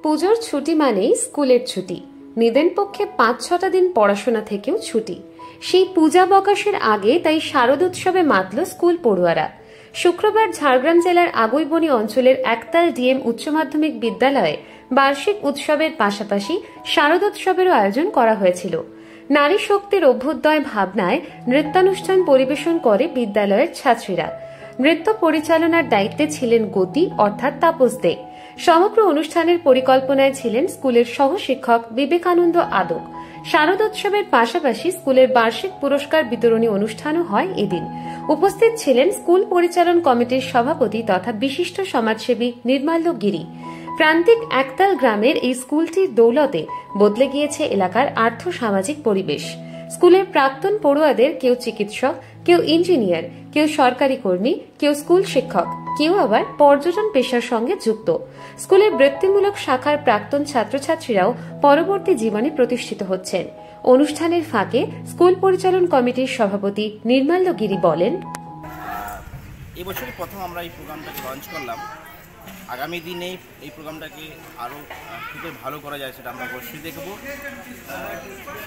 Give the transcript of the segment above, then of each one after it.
পুজোর ছুটি মানেই স্কুলের ছুটি। নিদেন পক্ষে ৫-৬টা দিন পড়াশোনা থেকেও ছুটি। সেই পূজাবকাশের আগে তাই শারদোৎসবে মাতল স্কুল পড়ুয়ারা। শুক্রবার ঝাড়গ্রাম জেলার আগৈবনি অঞ্চলের একতাল ডিএম উচ্চ মাধ্যমিক বিদ্যালয়ে বার্ষিক উৎসবের পাশাপাশি শারদোৎসবেরও আয়োজন করা হয়েছিল। নারী শক্তির অভ্যুদয় ভাবনায় নৃত্যানুষ্ঠান পরিবেশন করে বিদ্যালয়ের ছাত্রীরা। নৃত্য পরিচালনার দায়িত্বে ছিলেন গতি অর্থাৎ তাপস দে। সমগ্র অনুষ্ঠানের পরিকল্পনায় ছিলেন স্কুলের সহ শিক্ষক বিবেকানন্দ আদক। শারদোৎসবের পাশাপাশি স্কুলের বার্ষিক পুরস্কার বিতরণী অনুষ্ঠানও হয় এদিন। উপস্থিত ছিলেন স্কুল পরিচালন কমিটির সভাপতি তথা বিশিষ্ট সমাজসেবী নির্মাল্য গিরি। প্রান্তিক একতাল গ্রামের এই স্কুলটির দৌলতে বদলে গিয়েছে এলাকার আর্থ সামাজিক পরিবেশ। স্কুলের প্রাক্তন পড়ুয়াদের কেউ চিকিৎসক, কেউ ইঞ্জিনিয়ার, কেউ সরকারি কর্মী, কেউ স্কুল শিক্ষক, কেউ আবার পর্যটন পেশার সঙ্গে যুক্ত। স্কুলের বৃত্তিমূলক শাখার প্রাক্তন ছাত্রছাত্রীরাও পরবর্তী জীবনে প্রতিষ্ঠিত হচ্ছেন। অনুষ্ঠানের ফাঁকে স্কুল পরিচালন কমিটির সভাপতি নির্মাল্য গিরি বলেন, এবছরই প্রথম আমরা এই প্রোগ্রামটাকে লঞ্চ করলাম। আগামী দিনে এই প্রোগ্রামটাকে আরও কীভাবে ভালো করা যায় সেটা আমরা অবশ্যই দেখব।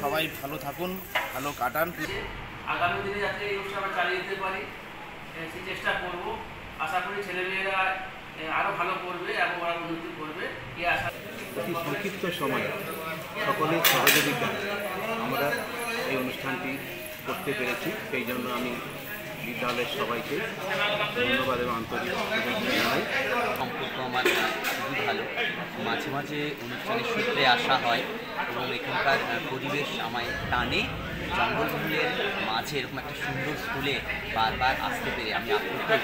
সবাই ভালো থাকুন, ভালো কাটান। আগামী দিনে যাতে এই অনুষ্ঠান আমরা চালিয়ে যেতে পারি সেই চেষ্টা করব। আশা করি ছেলেমেয়েরা আরও ভালো করবে এবং ওরা উন্নতি করবে এই আশা। অতি সংক্ষিপ্ত সময়ে সকলের সহযোগিতায় আমরা এই অনুষ্ঠানটি করতে পেরেছি। সেই জন্য আমি বিদ্যালয়ের সবাইকে ধন্যবাদ এবং আন্তরিক জানাই। সম্পর্ক আমার খুবই ভালো। মাঝে মাঝে অনুষ্ঠানের সূত্রে আসা হয় এবং এখানকার পরিবেশ আমায় টানে। জঙ্গলমহলের মাঝে এরকম একটা সুন্দর স্কুলে বারবার আসতে পেরে আমি আপ্লুত হয়ে